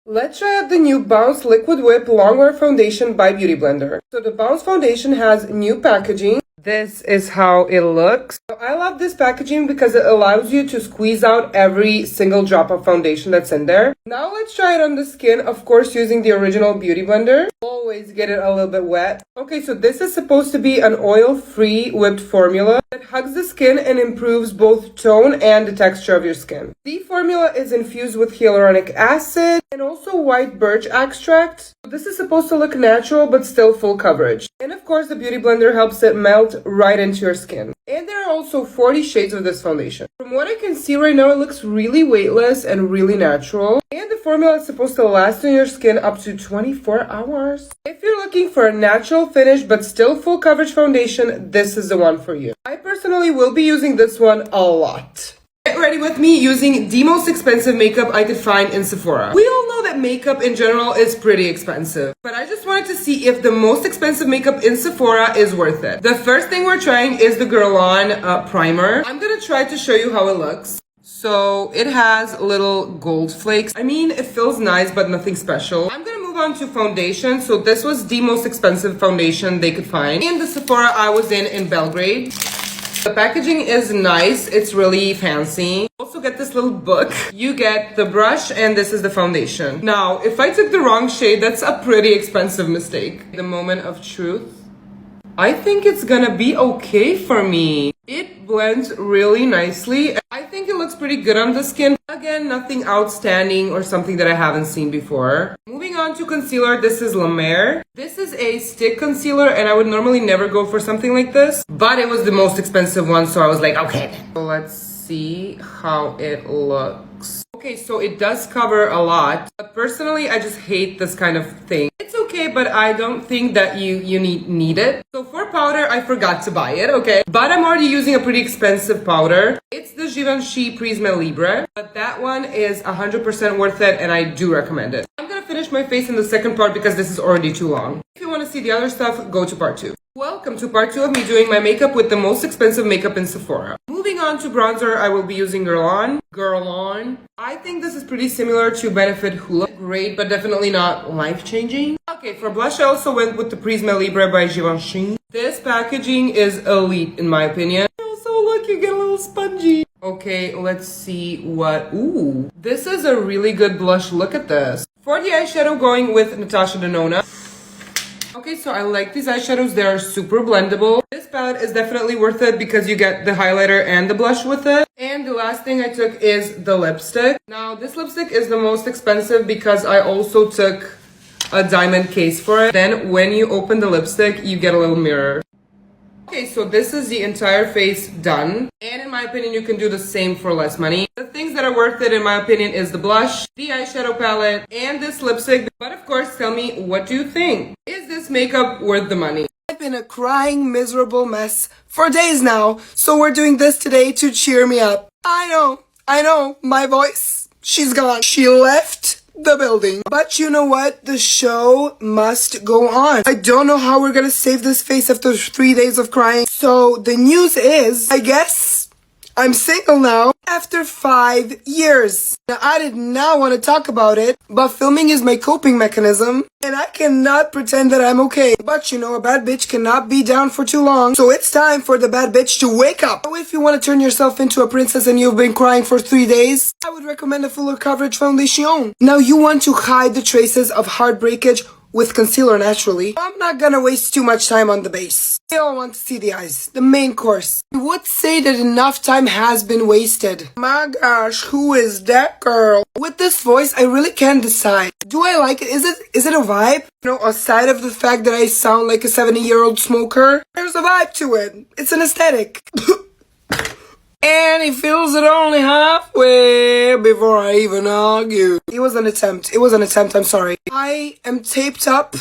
Let's try out the new Bounce Liquid Whip Longwear Foundation by Beauty Blender. So the Bounce Foundation has new packaging. This is how it looks. I love this packaging because it allows you to squeeze out every single drop of foundation that's in there. Now let's try it on the skin, of course using the original Beauty Blender. Always get it a little bit wet. Okay, so this is supposed to be an oil-free whipped formula that hugs the skin and improves both tone and the texture of your skin. The formula is infused with hyaluronic acid and also white birch extract. This is supposed to look natural but still full coverage. And of course the Beauty Blender helps it melt right into your skin. And there are also 40 shades of this foundation. From what I can see right now, it looks really weightless and really natural. And the formula is supposed to last on your skin up to 24 hours. If you're looking for a natural finish but still full coverage foundation, this is the one for you. I personally will be using this one a lot. Get ready with me using the most expensive makeup I could find in Sephora. We all know that makeup in general is pretty expensive, but I just wanted to see if the most expensive makeup in Sephora is worth it. The first thing we're trying is the Girly primer. I'm gonna try to show you how it looks. So it has little gold flakes. I mean, it feels nice, but nothing special. I'm gonna move on to foundation. So this was the most expensive foundation they could find in the Sephora I was in Belgrade. The packaging is nice. It's really fancy. Also get this little book. You get the brush and this is the foundation. Now, if I took the wrong shade, that's a pretty expensive mistake. The moment of truth. I think it's gonna be okay for me. It blends really nicely. I think it looks pretty good on the skin. Again, nothing outstanding or something that I haven't seen before. Moving on to concealer, this is La Mer. This is a stick concealer and I would normally never go for something like this, but it was the most expensive one, so I was like, okay. So let's see how it looks. Okay, so it does cover a lot, but personally, I just hate this kind of thing. It's okay, but I don't think that you need it. So for powder, I forgot to buy it, okay? But I'm already using a pretty expensive powder. It's the Givenchy Prisme Libre, but that one is 100% worth it and I do recommend it. I'm gonna finish my face in the second part because this is already too long. If you want to see the other stuff, go to part 2. Welcome to part 2 of me doing my makeup with the most expensive makeup in Sephora. Moving on to bronzer, I will be using Girly. I think this is pretty similar to Benefit Hoola. Great, but definitely not life-changing. Okay, for blush, I also went with the Prisme Libre by Givenchy. This packaging is elite in my opinion. Also, look, you get a little spongy. Okay, let's see what... Ooh, this is a really good blush. Look at this. For the eyeshadow, going with Natasha Denona. Okay, so I like these eyeshadows. They are super blendable. This palette is definitely worth it because you get the highlighter and the blush with it. And the last thing I took is the lipstick. Now, this lipstick is the most expensive because I also took a diamond case for it. Then when you open the lipstick, you get a little mirror. Okay, so this is the entire face done. And in my opinion, you can do the same for less money. The things that are worth it, in my opinion, is the blush, the eyeshadow palette, and this lipstick. But of course, tell me, what do you think? Is this makeup worth the money? I've been a crying, miserable mess for days now. So we're doing this today to cheer me up. I know, my voice, she's gone. She left the building. But you know what? The show must go on. I don't know how we're gonna save this face after 3 days of crying. So the news is, I guess, I'm single now after 5 years. Now, I did not want to talk about it, but filming is my coping mechanism, and I cannot pretend that I'm okay. But you know, a bad bitch cannot be down for too long, so it's time for the bad bitch to wake up. So if you want to turn yourself into a princess and you've been crying for 3 days, I would recommend a fuller coverage foundation. Now, you want to hide the traces of heartbreakage with concealer naturally. I'm not gonna waste too much time on the base. I all want to see the eyes, the main course. I would say that enough time has been wasted. My gosh, who is that girl? With this voice, I really can't decide. Do I like it? Is it a vibe? You know, aside of the fact that I sound like a 70-year-old smoker, there's a vibe to it. It's an aesthetic. And he feels it only halfway before I even argue. It was an attempt, I'm sorry. I am taped up.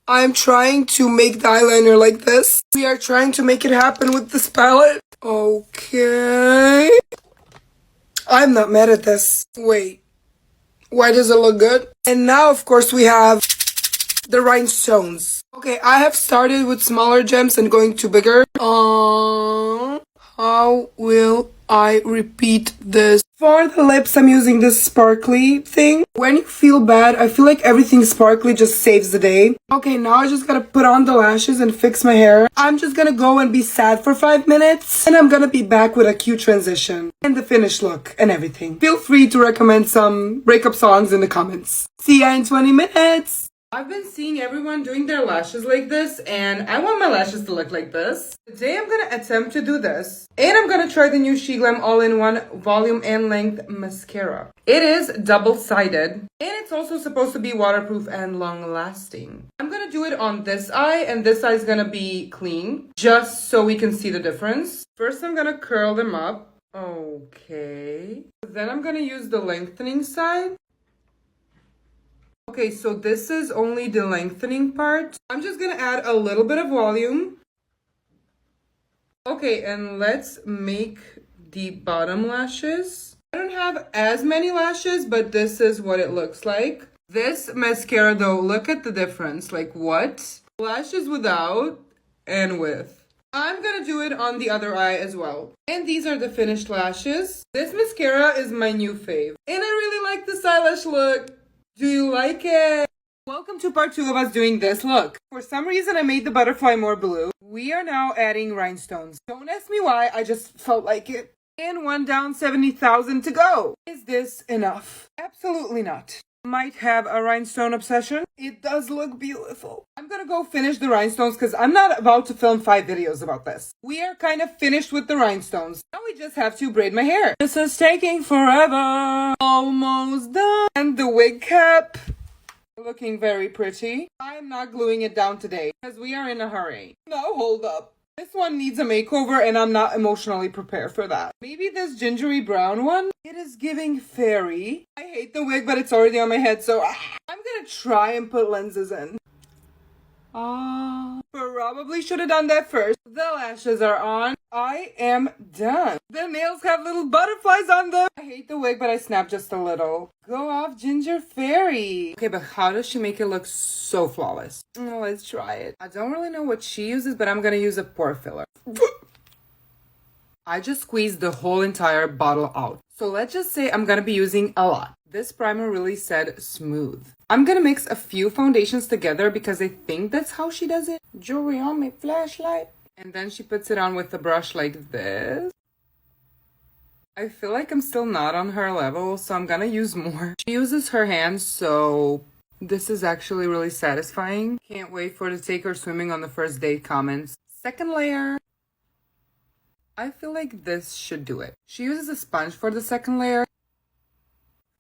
I'm trying to make the eyeliner like this. We are trying to make it happen with this palette. Okay. I'm not mad at this. Wait. Why does it look good? And now, of course, we have the rhinestones. Okay, I have started with smaller gems and going to bigger. How will I repeat this. For the lips, I'm using this sparkly thing. When you feel bad, I feel like everything sparkly just saves the day. Okay, now I just gotta put on the lashes and fix my hair. I'm just gonna go and be sad for 5 minutes. And I'm gonna be back with a cute transition. And the finished look and everything. Feel free to recommend some breakup songs in the comments. See ya in 20 minutes. I've been seeing everyone doing their lashes like this, and I want my lashes to look like this. Today I'm gonna attempt to do this. And I'm gonna try the new Sheglam All-in-One Volume and Length Mascara. It is double-sided, and it's also supposed to be waterproof and long-lasting. I'm gonna do it on this eye, and this eye is gonna be clean, just so we can see the difference. First, I'm gonna curl them up. Okay. Then I'm gonna use the lengthening side. Okay, so this is only the lengthening part. I'm just gonna add a little bit of volume. Okay, and let's make the bottom lashes. I don't have as many lashes, but this is what it looks like. This mascara though, look at the difference. Like what? Lashes without and with. I'm gonna do it on the other eye as well. And these are the finished lashes. This mascara is my new fave. And I really like this eyelash look. Do you like it? Welcome to part 2 of us doing this look. For some reason, I made the butterfly more blue. We are now adding rhinestones. Don't ask me why, I just felt like it. And one down, 70,000 to go. Is this enough? Absolutely not. Might have a rhinestone obsession. It does look beautiful. I'm gonna go finish the rhinestones because I'm not about to film 5 videos about this. We are kind of finished with the rhinestones. Now we just have to braid my hair. This is taking forever. Almost done. And the wig cap. Looking very pretty. I'm not gluing it down today because we are in a hurry. Now hold up. This one needs a makeover and I'm not emotionally prepared for that. Maybe this gingery brown one? It is giving fairy. I hate the wig, but it's already on my head, so I'm gonna try and put lenses in. Probably should have done that first. The lashes are on. I am done. The nails have little butterflies on them. I hate the wig, but I snapped just a little. Go off, Ginger Fairy. Okay, but how does she make it look so flawless? Oh, let's try it. I don't really know what she uses, but I'm gonna use a pore filler. I just squeezed the whole entire bottle out. So let's just say I'm gonna be using a lot. This primer really said smooth. I'm gonna mix a few foundations together because I think that's how she does it. Jewelry on my flashlight. And then she puts it on with a brush like this. I feel like I'm still not on her level, so I'm gonna use more. She uses her hands, so this is actually really satisfying. Can't wait for her to take her swimming on the first date comments. Second layer. I feel like this should do it. She uses a sponge for the second layer.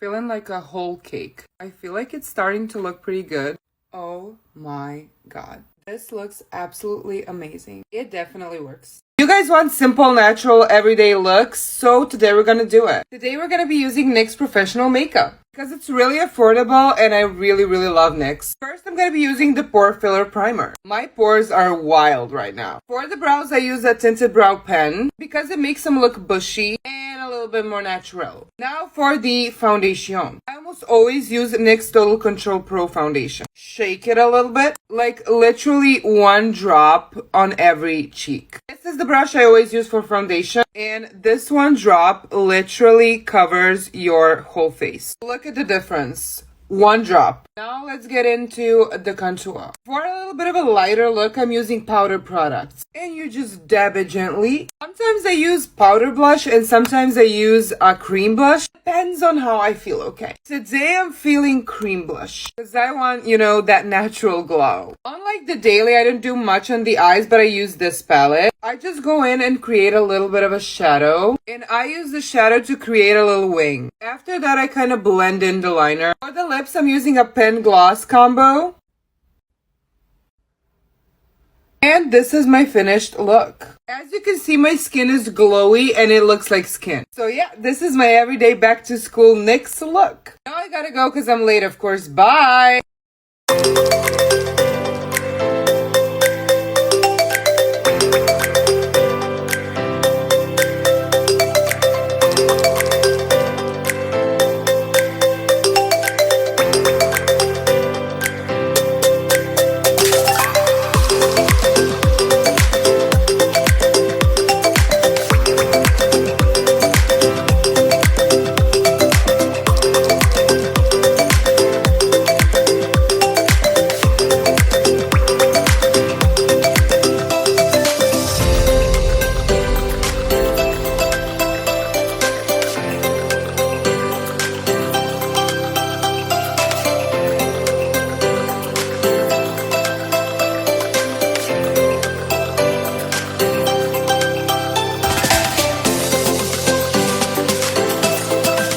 Feeling like a whole cake. I feel like it's starting to look pretty good. Oh my god. This looks absolutely amazing. It definitely works. You guys want simple, natural, everyday looks, so today we're gonna do it. Today we're gonna be using NYX Professional Makeup because it's really affordable and I really love NYX. First, I'm gonna be using the Pore Filler Primer. My pores are wild right now. For the brows, I use a tinted brow pen because it makes them look bushy and a little bit more natural. Now for the foundation. I almost always use NYX Total Control Pro Foundation. Shake it a little bit, like literally 1 drop on every cheek. This is the brush I always use for foundation, and this 1 drop literally covers your whole face. Look at the difference. 1 drop. Now let's get into the contour. For a little bit of a lighter look, I'm using powder products. And you just dab it gently. Sometimes I use powder blush and sometimes I use a cream blush. Depends on how I feel, okay? Today I'm feeling cream blush because I want, you know, that natural glow. Unlike the daily, I don't do much on the eyes, but I use this palette. I just go in and create a little bit of a shadow. And I use the shadow to create a little wing. After that, I kind of blend in the liner. For the lips, I'm using a pen gloss combo. And this is my finished look. As you can see, my skin is glowy and it looks like skin. So yeah, this is my everyday back to school NYX look. Now I gotta go because I'm late, of course. Bye!